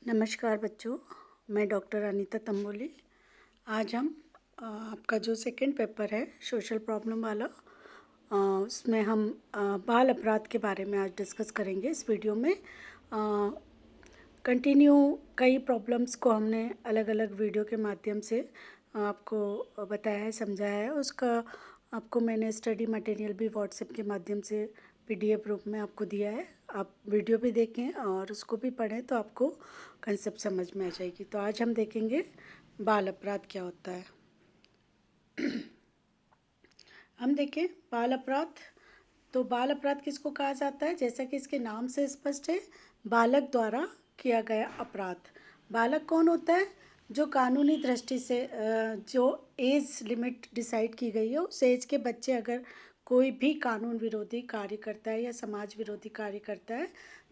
नमस्कार बच्चों, मैं डॉक्टर अनीता तंबोली। आज हम आपका जो सेकंड पेपर है सोशल प्रॉब्लम वाला, उसमें हम बाल अपराध के बारे में आज डिस्कस करेंगे। इस वीडियो में कंटिन्यू कई प्रॉब्लम्स को हमने अलग अलग वीडियो के माध्यम से आपको बताया है, समझाया है। उसका आपको मैंने स्टडी मटेरियल भी व्हाट्सएप के माध्यम से PDF रूप में आपको दिया है। आप वीडियो भी देखें और उसको भी पढ़ें तो आपको कंसेप्ट समझ में आ जाएगी। तो आज हम देखेंगे बाल अपराध क्या होता है। हम देखें बाल अपराध। तो बाल अपराध किसको कहा जाता है? जैसा कि इसके नाम से स्पष्ट है, बालक द्वारा किया गया अपराध। बालक कौन होता है? जो कानूनी दृष्टि से जो एज लिमिट डिसाइड की गई है, उस एज के बच्चे अगर कोई भी कानून विरोधी कार्य करता है या समाज विरोधी कार्य करता है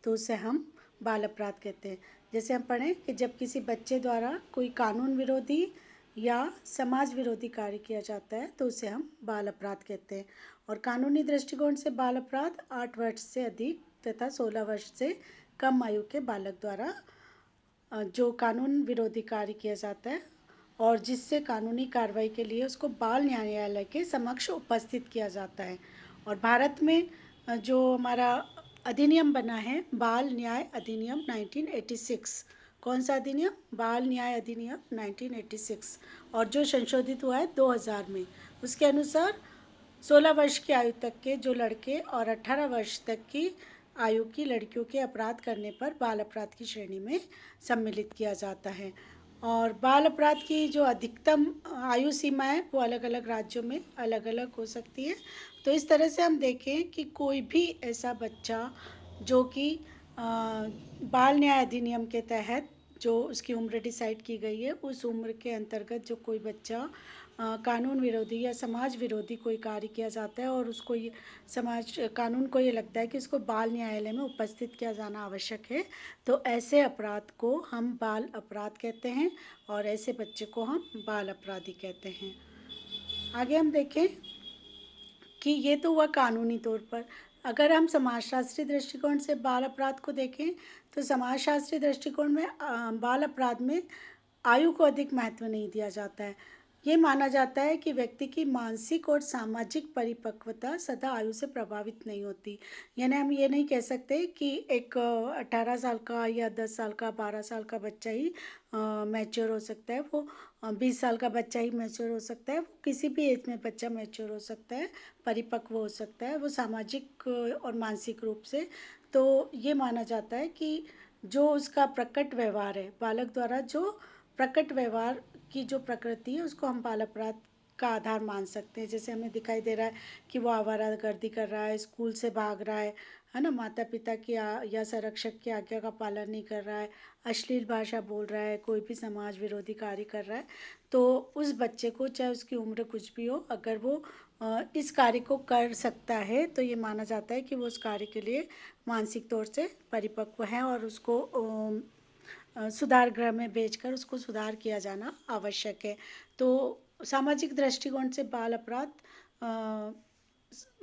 तो उसे हम बाल अपराध कहते हैं। जैसे हम पढ़ें कि जब किसी बच्चे द्वारा कोई कानून विरोधी या समाज विरोधी कार्य किया जाता है तो उसे हम बाल अपराध कहते हैं। और कानूनी दृष्टिकोण से बाल अपराध 8 वर्ष से अधिक तथा 16 वर्ष से कम आयु के बालक द्वारा जो कानून विरोधी कार्य किया जाता है और जिससे कानूनी कार्रवाई के लिए उसको बाल न्यायालय के समक्ष उपस्थित किया जाता है। और भारत में जो हमारा अधिनियम बना है, बाल न्याय अधिनियम 1986। कौन सा अधिनियम? बाल न्याय अधिनियम 1986। और जो संशोधित हुआ है 2000 में, उसके अनुसार 16 वर्ष की आयु तक के जो लड़के और 18 वर्ष तक की आयु की लड़कियों के अपराध करने पर बाल अपराध की श्रेणी में सम्मिलित किया जाता है। और बाल अपराध की जो अधिकतम आयु सीमा है वो अलग अलग राज्यों में अलग अलग हो सकती है। तो इस तरह से हम देखें कि कोई भी ऐसा बच्चा जो कि बाल न्याय अधिनियम के तहत जो उसकी उम्र डिसाइड की गई है, उस उम्र के अंतर्गत जो कोई बच्चा कानून विरोधी या समाज विरोधी कोई कार्य किया जाता है और उसको ये कानून को ये लगता है कि उसको बाल न्यायालय में उपस्थित किया जाना आवश्यक है, तो ऐसे अपराध को हम बाल अपराध कहते हैं और ऐसे बच्चे को हम बाल अपराधी कहते हैं। आगे हम देखें कि ये तो हुआ कानूनी तौर पर। अगर हम समाजशास्त्री दृष्टिकोण से बाल अपराध को देखें तो समाजशास्त्री दृष्टिकोण में बाल अपराध में आयु को अधिक महत्व नहीं दिया जाता है। ये माना जाता है कि व्यक्ति की मानसिक और सामाजिक परिपक्वता सदा आयु से प्रभावित नहीं होती। यानी हम ये नहीं कह सकते कि एक 18 साल का या 10 साल का 12 साल का बच्चा ही मैच्योर हो सकता है, वो 20 साल का बच्चा ही मैच्योर हो सकता है, वो किसी भी एज में बच्चा मैच्योर हो सकता है, परिपक्व हो सकता है, वो सामाजिक और मानसिक रूप से। तो ये माना जाता है कि जो उसका प्रकट व्यवहार है, बालक द्वारा जो प्रकट व्यवहार की जो प्रकृति है उसको हम बाल अपराध का आधार मान सकते हैं। जैसे हमें दिखाई दे रहा है कि वो आवारागर्दी कर रहा है, स्कूल से भाग रहा है ना, माता पिता की या संरक्षक की आज्ञा का पालन नहीं कर रहा है, अश्लील भाषा बोल रहा है, कोई भी समाज विरोधी कार्य कर रहा है, तो उस बच्चे को चाहे उसकी उम्र कुछ भी हो, अगर वो इस कार्य को कर सकता है तो ये माना जाता है कि वो उस कार्य के लिए मानसिक तौर से परिपक्व है और उसको सुधार गृह में भेजकर उसको सुधार किया जाना आवश्यक है। तो सामाजिक दृष्टिकोण से बाल अपराध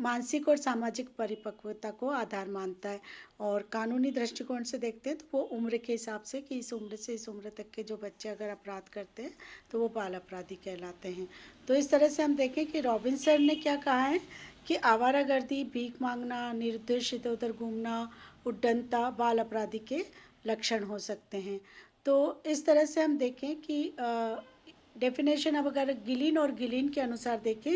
मानसिक और सामाजिक परिपक्वता को आधार मानता है। और कानूनी दृष्टिकोण से देखते हैं तो वो उम्र के हिसाब से कि इस उम्र से इस उम्र तक के जो बच्चे अगर अपराध करते हैं तो वो बाल अपराधी कहलाते हैं। तो इस तरह से हम देखें कि रॉबिन्सन ने क्या कहा है कि आवारागर्दी, भीख मांगना, निर्दोष इधर उधर घूमना, उद्दंडता बाल अपराधी के लक्षण हो सकते हैं। तो इस तरह से हम देखें कि डेफिनेशन अब अगर गिलिन और गिलिन के अनुसार देखें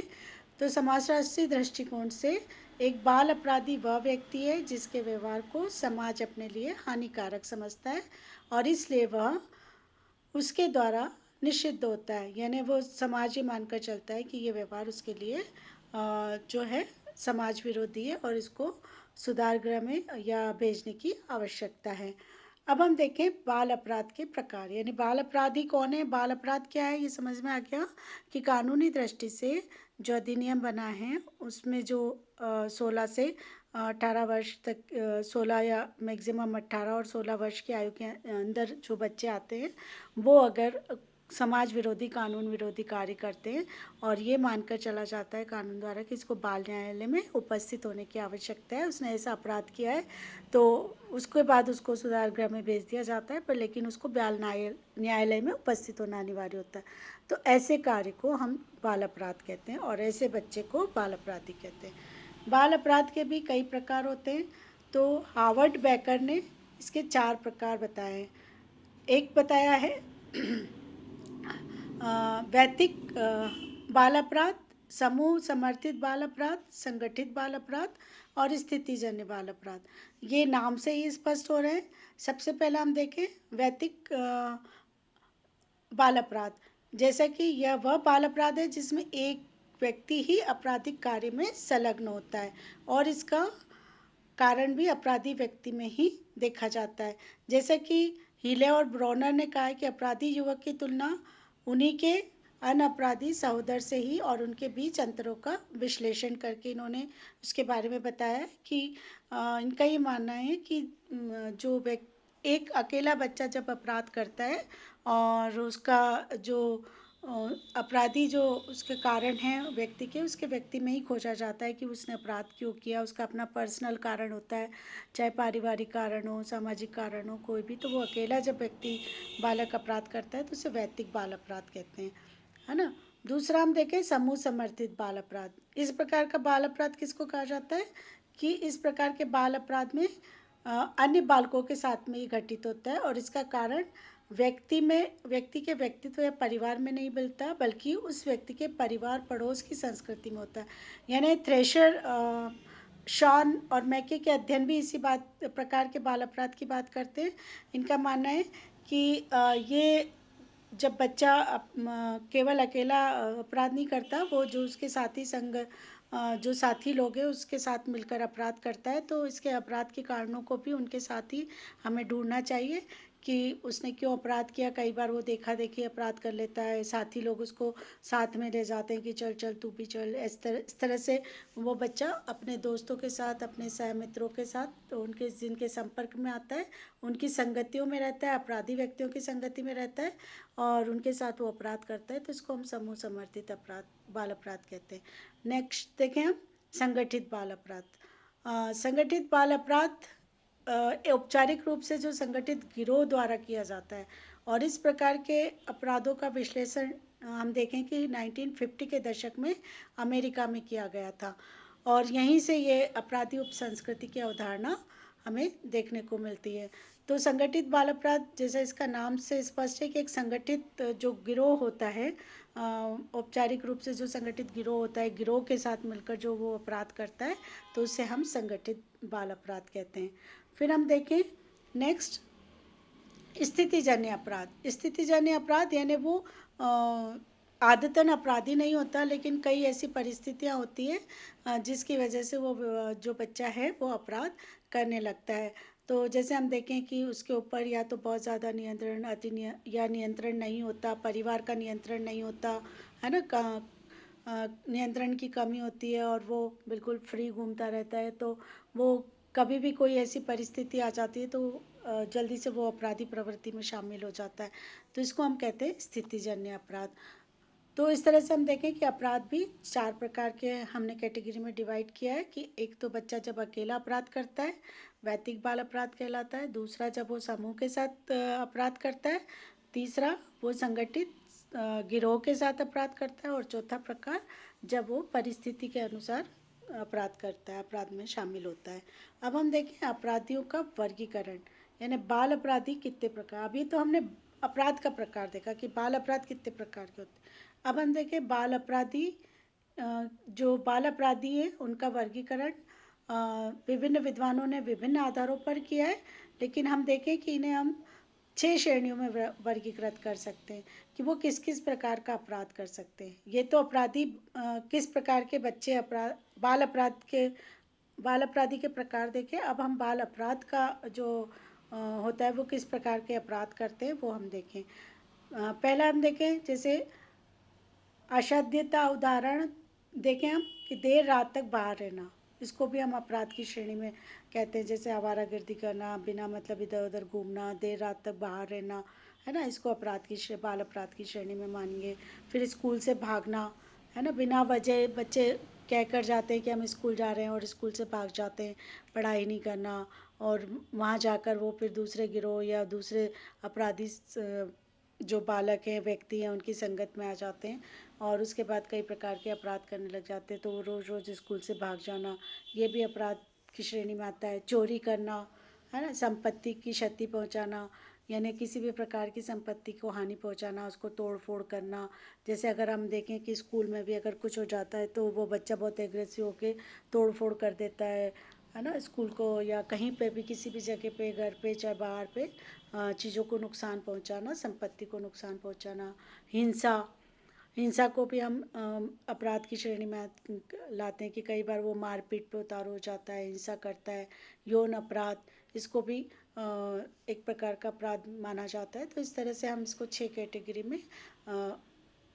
तो समाजशास्त्री दृष्टिकोण से एक बाल अपराधी वह व्यक्ति है जिसके व्यवहार को समाज अपने लिए हानिकारक समझता है और इसलिए वह उसके द्वारा निषिद्ध होता है। यानी वो समाज ही मानकर चलता है कि ये व्यवहार उसके लिए जो है समाज विरोधी है और इसको सुधार गृह में या भेजने की आवश्यकता है। अब हम देखें बाल अपराध के प्रकार, यानी बाल अपराधी कौन है, बाल अपराध क्या है, ये समझ में आ गया कि कानूनी दृष्टि से जो अधिनियम बना है उसमें जो 16 से 18 वर्ष तक 16 या मैक्सिमम 18 और 16 वर्ष की आयु के अंदर जो बच्चे आते हैं वो अगर समाज विरोधी, कानून विरोधी कार्य करते हैं और ये मानकर चला जाता है कानून द्वारा कि इसको बाल न्यायालय में उपस्थित होने की आवश्यकता है। उसने ऐसा अपराध किया है तो उसके बाद उसको सुधार गृह में भेज दिया जाता है, पर लेकिन उसको बाल न्यायालय में उपस्थित होना अनिवार्य होता है। तो ऐसे कार्य को हम बाल अपराध कहते हैं और ऐसे बच्चे को बाल अपराधी कहते हैं। बाल अपराध के भी कई प्रकार होते हैं। तो हार्वर्ड बेकर ने इसके 4 प्रकार बताए हैं। एक बताया है वैयक्तिक बाल अपराध, समूह समर्थित बाल अपराध, संगठित बाल अपराध और स्थितिजन्य बाल अपराध। ये नाम से ही स्पष्ट हो रहे हैं। सबसे पहला हम देखें वैयक्तिक बाल अपराध। जैसा कि यह वह बाल अपराध है जिसमें एक व्यक्ति ही आपराधिक कार्य में संलग्न होता है और इसका कारण भी अपराधी व्यक्ति में ही देखा जाता है। जैसे कि हीले और ब्रॉनर ने कहा है कि अपराधी युवक की तुलना उन्हीं के अनअपराधी सहोदर से ही और उनके बीच अंतरों का विश्लेषण करके इन्होंने उसके बारे में बताया कि इनका ये मानना है कि जो एक अकेला बच्चा जब अपराध करता है और उसका जो अपराधी जो उसके कारण हैं व्यक्ति के, उसके व्यक्ति में ही खोजा जाता है कि उसने अपराध क्यों किया। उसका अपना पर्सनल कारण होता है, चाहे पारिवारिक कारण हो, सामाजिक कारण हो, कोई भी। तो वो अकेला जब व्यक्ति बालक अपराध करता है तो उसे वैयक्तिक बाल अपराध कहते हैं, है ना। दूसरा हम देखें समूह समर्थित बाल अपराध। इस प्रकार का बाल अपराध किसको कहा जाता है कि इस प्रकार के बाल अपराध में अन्य बालकों के साथ में ही घटित होता है और इसका कारण व्यक्ति के व्यक्तित्व या परिवार में नहीं मिलता, बल्कि उस व्यक्ति के परिवार पड़ोस की संस्कृति में होता है। यानी थ्रेशर, शॉन और मैके के अध्ययन भी इसी प्रकार के बाल अपराध की बात करते हैं। इनका मानना है कि ये जब बच्चा केवल अकेला अपराध नहीं करता, वो जो उसके साथी जो साथी लोग हैं उसके साथ मिलकर अपराध करता है। तो इसके अपराध के कारणों को भी उनके साथ ही हमें ढूंढना चाहिए कि उसने क्यों अपराध किया। कई बार वो देखा देखी अपराध कर लेता है, साथी लोग उसको साथ में ले जाते हैं कि चल चल तू भी चल। इस तरह से वो बच्चा अपने दोस्तों के साथ, अपने सहमित्रों के साथ, तो उनके जिनके संपर्क में आता है उनकी संगतियों में रहता है, अपराधी व्यक्तियों की संगति में रहता है और उनके साथ वो अपराध करता है। तो इसको हम समूह समर्थित बाल अपराध कहते हैं। नेक्स्ट देखें हम संगठित बाल अपराध। संगठित बाल अपराध औपचारिक रूप से जो संगठित गिरोह द्वारा किया जाता है और इस प्रकार के अपराधों का विश्लेषण हम देखें कि 1950 के दशक में अमेरिका में किया गया था और यहीं से ये अपराधी उपसंस्कृति की अवधारणा हमें देखने को मिलती है। तो संगठित बाल अपराध, जैसा इसका नाम से स्पष्ट है कि एक संगठित जो गिरोह होता है, औपचारिक रूप से जो संगठित गिरोह होता है, गिरोह के साथ मिलकर जो वो अपराध करता है, तो उसे हम संगठित बाल अपराध कहते हैं। फिर हम देखें नेक्स्ट स्थितिजन्य अपराध। स्थितिजन्य अपराध यानी वो आदतन अपराधी नहीं होता, लेकिन कई ऐसी परिस्थितियां होती है जिसकी वजह से वो जो बच्चा है वो अपराध करने लगता है। तो जैसे हम देखें कि उसके ऊपर या तो बहुत ज़्यादा नियंत्रण या नियंत्रण नहीं होता, परिवार का नियंत्रण नहीं होता, है ना, नियंत्रण की कमी होती है और वो बिल्कुल फ्री घूमता रहता है। तो वो कभी भी कोई ऐसी परिस्थिति आ जाती है तो जल्दी से वो अपराधी प्रवृत्ति में शामिल हो जाता है। तो इसको हम कहते हैं स्थितिजन्य अपराध। तो इस तरह से हम देखें कि अपराध भी 4 प्रकार के हमने कैटेगरी में डिवाइड किया है कि एक तो बच्चा जब अकेला अपराध करता है, वैयक्तिक बाल अपराध कहलाता है। दूसरा जब वो समूह के साथ अपराध करता है। तीसरा वो संगठित गिरोह के साथ अपराध करता है और चौथा प्रकार जब वो परिस्थिति के अनुसार अपराध करता है, अपराध में शामिल होता है। अब हम देखें अपराधियों का वर्गीकरण, यानी बाल अपराधी कितने प्रकार। अभी तो हमने अपराध का प्रकार देखा कि बाल अपराध कितने प्रकार के होते हैं। अब हम देखें बाल अपराधी, जो बाल अपराधी है उनका वर्गीकरण विभिन्न विद्वानों ने विभिन्न आधारों पर किया है, लेकिन हम देखें कि इन्हें हम 6 श्रेणियों में वर्गीकृत कर सकते हैं कि वो किस किस प्रकार का अपराध कर सकते हैं। ये तो अपराधी किस प्रकार के बच्चे बाल अपराधी के प्रकार देखें। अब हम बाल अपराध का जो होता है वो किस प्रकार के अपराध करते हैं वो हम देखें। पहला हम देखें जैसे असाध्यता उदाहरण देखें हम कि देर रात तक बाहर रहना, इसको भी हम अपराध की श्रेणी में कहते हैं। जैसे आवारागर्दी करना, बिना मतलब इधर उधर घूमना, देर रात तक बाहर रहना, है ना, इसको बाल अपराध की श्रेणी में मानेंगे। फिर स्कूल से भागना, है ना, बिना वजह बच्चे कह कर जाते हैं कि हम स्कूल जा रहे हैं और स्कूल से भाग जाते हैं, पढ़ाई नहीं करना, और वहाँ जाकर वो फिर दूसरे गिरोह या दूसरे अपराधी जो बालक हैं, व्यक्ति हैं, उनकी संगत में आ जाते हैं और उसके बाद कई प्रकार के अपराध करने लग जाते हैं। तो वो रोज़ रोज़ स्कूल से भाग जाना, ये भी अपराध की श्रेणी में आता है। चोरी करना, है ना, संपत्ति की क्षति पहुंचाना, यानी किसी भी प्रकार की संपत्ति को हानि पहुंचाना, उसको तोड़ फोड़ करना। जैसे अगर हम देखें कि स्कूल में भी अगर कुछ हो जाता है तो वो बच्चा बहुत एग्रेसिव होकर तोड़ फोड़ कर देता है ना, स्कूल को या कहीं पे भी, किसी भी जगह पे, घर पे चाहे बाहर पे, चीज़ों को नुकसान पहुंचाना, संपत्ति को नुकसान पहुंचाना। हिंसा, हिंसा को भी हम अपराध की श्रेणी में लाते हैं कि कई बार वो मारपीट पे उतार हो जाता है, हिंसा करता है। यौन अपराध, इसको भी एक प्रकार का अपराध माना जाता है। तो इस तरह से हम इसको 6 कैटेगरी में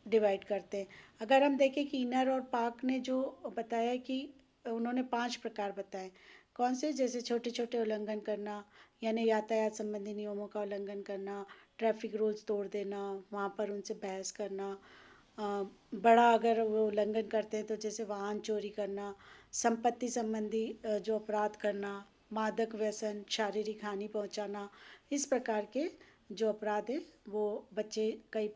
डिवाइड करते हैं। अगर हम देखें कि इनर और पाक ने जो बताया कि उन्होंने 5 प्रकार बताए, कौन से, जैसे छोटे छोटे उल्लंघन करना, यानी यातायात संबंधी नियमों का उल्लंघन करना, ट्रैफिक रूल्स तोड़ देना, वहाँ पर उनसे बहस करना, बड़ा अगर वो उल्लंघन करते हैं तो जैसे वाहन चोरी करना, संपत्ति संबंधी जो अपराध करना, मादक व्यसन, शारीरिक हानि पहुंचाना, इस प्रकार के जो अपराध हैं वो कई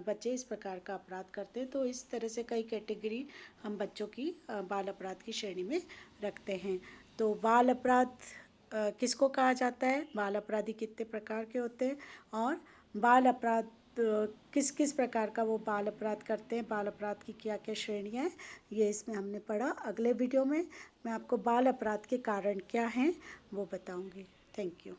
बच्चे इस प्रकार का अपराध करते हैं। तो इस तरह से कई कैटेगरी हम बच्चों की बाल अपराध की श्रेणी में रखते हैं। तो बाल अपराध किसको कहा जाता है, बाल अपराधी कितने प्रकार के होते हैं, और बाल अपराध किस किस प्रकार का वो बाल अपराध करते हैं, बाल अपराध की क्या क्या श्रेणियाँ हैं, ये इसमें हमने पढ़ा। अगले वीडियो में मैं आपको बाल अपराध के कारण क्या हैं वो बताऊंगी। Thank you.